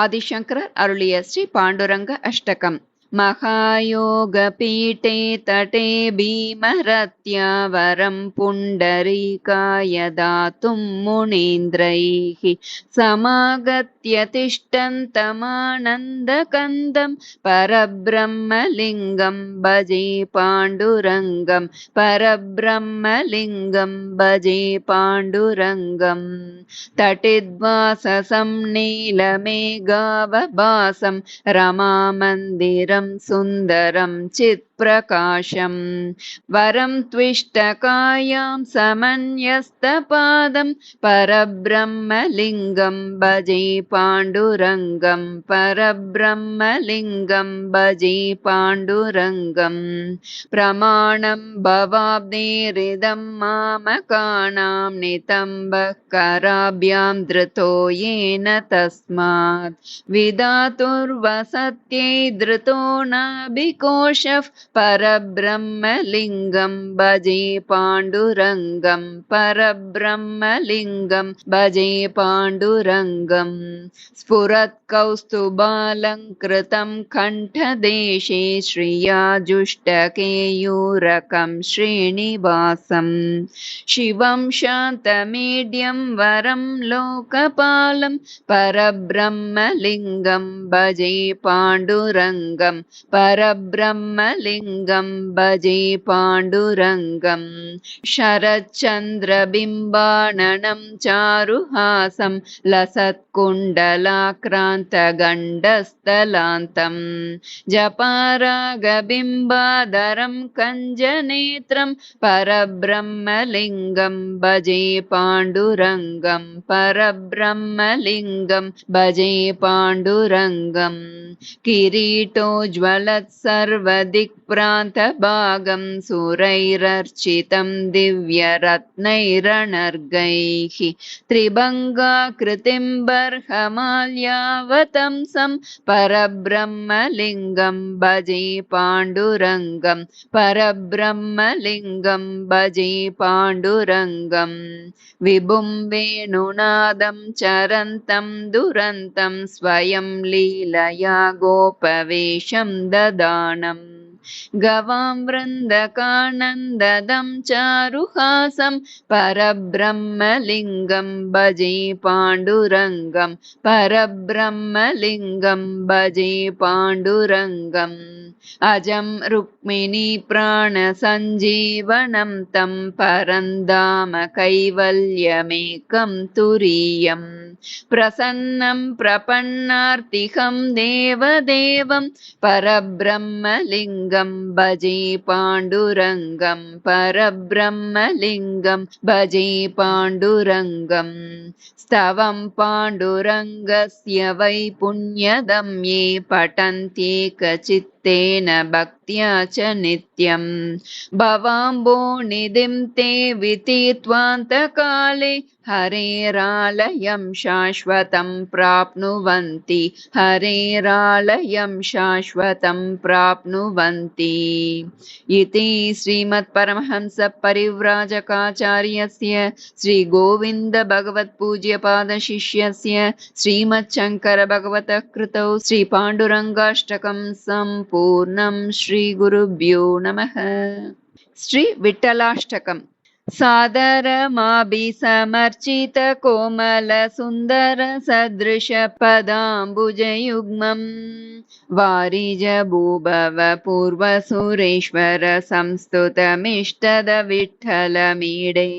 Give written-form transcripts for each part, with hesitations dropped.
ஆதிசங்கரர் அருளிய ஸ்ரீ பாண்டுரங்க அஷ்டகம். महायोगपीठे तटे भीमरत्या वरं पुण्डरीकाय दातुं मुनीन्द्रैः समागत्य तिष्ठन्तमानन्दकन्दं परब्रह्मलिङ्गं भजे पाण्डुरङ्गं परब्रह्मलिङ्गं भजे पाण्डुरङ्गम् तटिद्वाससं नीलमेघावभासं रमामन्दिरं सुन्दरं चित्प्रकाशं वरं त्विष्टकायां समन्यस्तपादं परब्रह्मलिङ्गं भजे पाण्डुरङ्गं परब्रह्मलिङ्गं भजे पाण्डुरङ्गं प्रमाणं भवाब्धिरिदं मामकानां नितम्बकराभ्यां धृतो येन तस्मात् विधातुर्वसत्यै धृतो नाभिकोशः परब्रह्मलिङ्गं भजे पाण्डुरङ्गं परब्रह्मलिङ्गं भजे पाण्डुरङ्गं स्फुरत्कौस्तुभालङ्कृतं कण्ठदेशे श्रिया जुष्टकेयूरकं श्रीनिवासं शिवं शान्तमीड्यं वरं लोकपालं परब्रह्मलिङ्गं भजे पाण्डुरङ्गं परब्रह्मलिङ्गं भजे पाण्डुरङ्गं शरच्चन्द्रबिम्बाननं चारुहासं लसत्कुण्डलाक्रान्तगण्डस्थलान्तं जपारागबिम्बाधरं कञ्जनेत्रं परब्रह्मलिङ्गं भजे पाण्डुरङ्गं परब्रह्मलिङ्गं भजे पाण्डुरङ्गं किरीटोज्ज्वलत्सर्वदिक्प्रान्तभागं सुरैरर्चितं दिव्यरत्नैरनर्गैः त्रिभङ्गाकृतिं बर्हमाल्यावतंसं परब्रह्मलिङ्गं भजे पाण्डुरङ्गं परब्रह्मलिङ्गं भजे पाण्डुरङ्गं विभुं वेणुनादं चरन्तं दुरन्तं स्वयं लीलया गोपवेशं ददानं गवां वृन्दकानन्ददं चारुहासं परब्रह्मलिङ्गं भजे पाण्डुरङ्गं परब्रह्मलिङ्गं भजे पाण्डुरङ्गम् अजं रुक्मिणी प्राणसञ्जीवनं तं परन्धाम कैवल्यमेकं तुरीयं प्रसन्नं प्रपन्नार्तिहं देवदेवं परब्रह्मलिङ्गं भजे पाण्डुरङ्गं परब्रह्मलिङ्गं भजे पाण्डुरङ्गं स्तवं पाण्डुरङ्गस्य वै पुण्यदं ये पठन्त्येकचित्तेन भक्त्या च नित्यं भवाम्भोनिधिं ते विदित्वान्तकाले हरेरालयं शाश्वतं प्राप्नुवन्ति हरेरालयं शाश्वतं प्राप्नुवन्ति इति श्रीमत्परमहंसपरिव्राजकाचार्यस्य श्रीगोविन्दभगवत्पूज्यपादशिष्यस्य श्रीमच्छङ्करभगवतः कृतौ श्रीपाण्डुरङ्गाष्टकं सम्पूर्णं श्रीगुरुभ्यो नमः। श्री विठ्ठलाष्टकम् सादरमाभिसमर्चित कोमल सुन्दर सदृश पदाम्बुजयुग्मं वारिजभूभव पूर्वसुरेश्वर संस्तुतमिष्टद विठ्ठलमीडे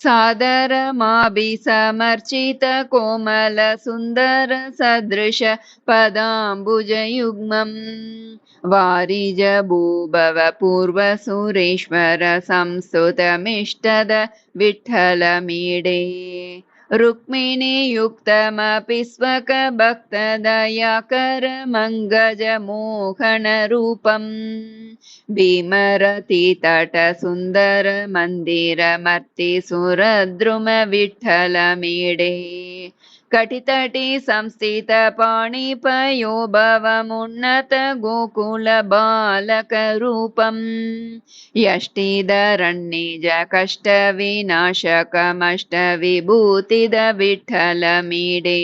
सादरमाभिसमर्चित कोमल सुन्दर सदृश पदाम्बुजयुग्मं वारिजभूभव पूर्वसुरेश्वर संस्तुतमिष्टद विठ्ठलमीडे रुक्मिणीयुक्तमपि स्वकभक्तदयाकर मङ्गजमोहनरूपं भीमरतितट सुन्दर मन्दिरमर्ति सुरद्रुम विठ्ठलमीडे कटितटी संस्थित पाणिपयो भवमुन्नत गोकुल बालकरूपम् यष्टिधरन्निज कष्ट विनाशकमष्ट विभूतिद विठ्ठलमीडे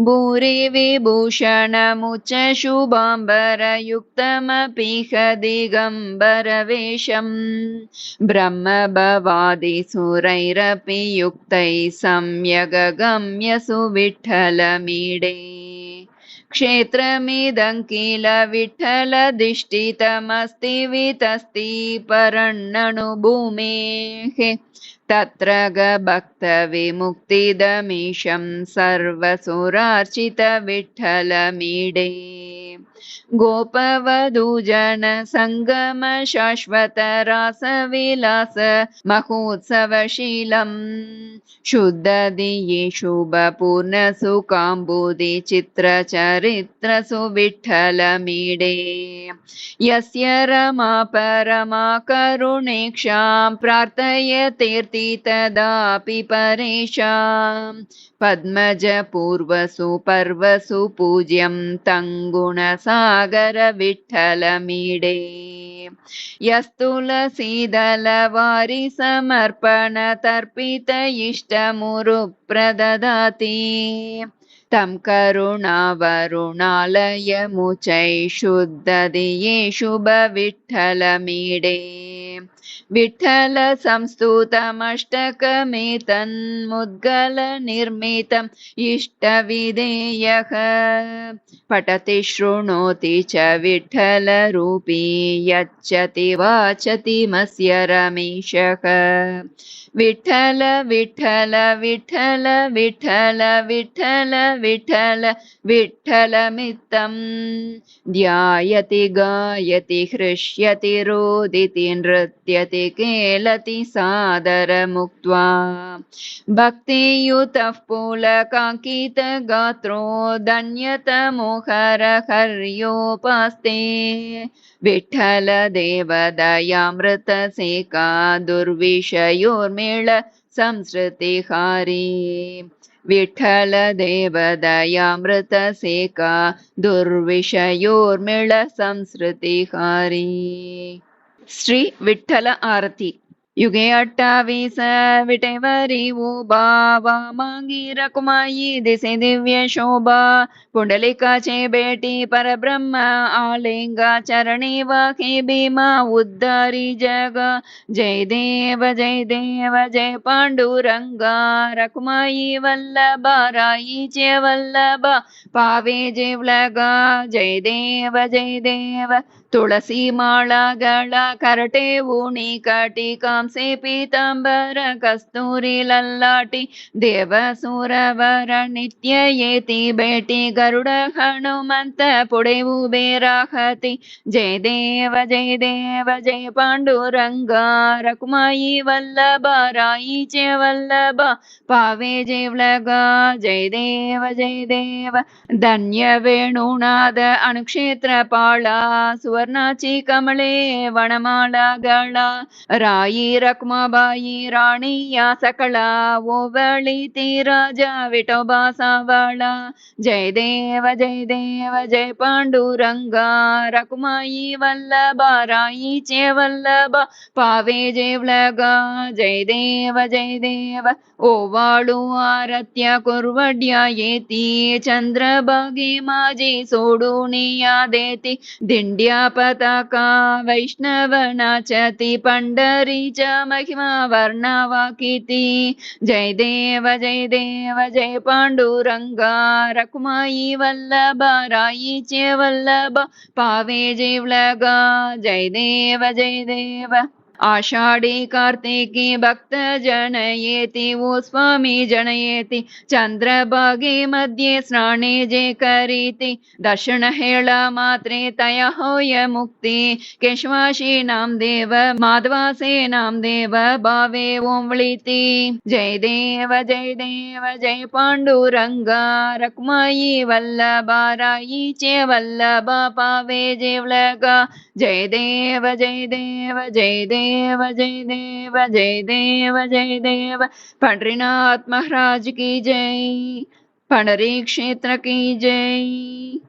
भूरि विभूषणमुच्च शुभाम्बरयुक्तमपीह दिगम्बरवेषम् ब्रह्मभवादिसुरैरपि युक्तैः सम्यगगम्य सुविठ्ठलमीडे क्षेत्रमिदं किल विठ्ठलधिष्ठितमस्ति वितस्ति परन्नणुभूमेः तत्र भक्तविमुक्तिदमीशं सर्वसुरार्चित विठ्ठलमीडे गोपवधूजन संगम शाश्वत रासविलास महोत्सवशीलम् शुद्धदिये शुभपूर्ण सुकाम्बुदि चित्रचरित्र सुविठ्ठलमीडे यस्य रमा परमा करुणेक्षां प्रार्थयतेऽर्ति तदापि परेषाम् पद्मज पूर्वसु पर्वसु पूज्यं तङ्गुणसागर विठ्ठलमीडे यस्तुलसीदलवारि समर्पण तर्पित इष्टमुरु प्रददाति तं करुणावरुणालय मुचै शुद्धदिये शुभ विठ्ठलमीडे विठ्ठल संस्तुतमष्टकमेतन्मुद्गल निर्मितम् इष्टविधेयः पठति शृणोति च विठ्ठलरूपी यच्छति वाचति मस्य रमेशः विठ्ठल विठ्ठल विठ्ठल विठ्ठल विठ्ठल विठ्ठल विठ्ठलमित्तं ध्यायति गायति हृष्यति रोदिति नृत्यति केलति सादरमुक्त्वा भक्तियुतः पुलकाङ्कितगात्रो धन्यतमोहर हर्योपास्ते विठ्ठल देवदयामृतसेका दुर्विषयोर्मिळ संसृतिहारी विठ्ठल देवदयामृतसेका दुर्विषयोर्मिळ संसृतिहारी। श्री विठ्ठल आरती। युगे 28 विटेवरी उभा वामांगी रकुमाई दिसे दिव्य शोभा पुंडलिकाचे बेटी परब्रह्म आलिंगा चरणी वाके भीमा उद्धारी जग जय देव जय पांडुरंगा रकुमाई वल्लभा राईचे वल्लभा पावे जेवलगा जय देव तुळसी माळाಗಳ करटे ऊणी काटी कांसे पीतांबर कस्तूरी लल्लाटी देवसुरवर नित्य येती बेटी गरुड हनुमंत पुढे उभे राहती जय देव जय पांडुरंगा रकुमाई वल्लभा राईचे वल्लभा पावे जेवलगा जय देव धन्य वेणुनाद अणुक्षेत्र पाळा सुवर्णाची कमळे वनमाळाಗಳ राई रखुमाबाई राणी या सकळा ओवळीती राजा विठोबा सावळा जय देव जय पांडुरंगा रखुमाई वल्लभा राईचे वल्लभा पावे जेवलगा जय देव ओवाळू आरत्य कुर्वड्या येती चंद्रभागे माझी सोडून या देती दिंड्या पताका वैष्णव नाचती पंढरीच्या महिमा वर्णावा किती जय देव जय पांडुरंगा रखुमाई वल्लभा राईचे वल्लभा पावे जेवलगा जय देव आषाढी कार्तिकी भक्त जनयेति वो स्वामी जनयेति चंद्रभागे मध्ये स्नाने जे करीति दर्शन हेळ मात्रे तय होय मुक्ति केशवाशी नाम देव माधवासे नाम देव भावे ओंवळीति जय देव जय पांडुरंगा रखुमाई वल्लभा राईचे वल्लभा पावे जेवलगा जय देव जय देव पंढरीनाथ महाराज की जय। पंडरी क्षेत्र की जय।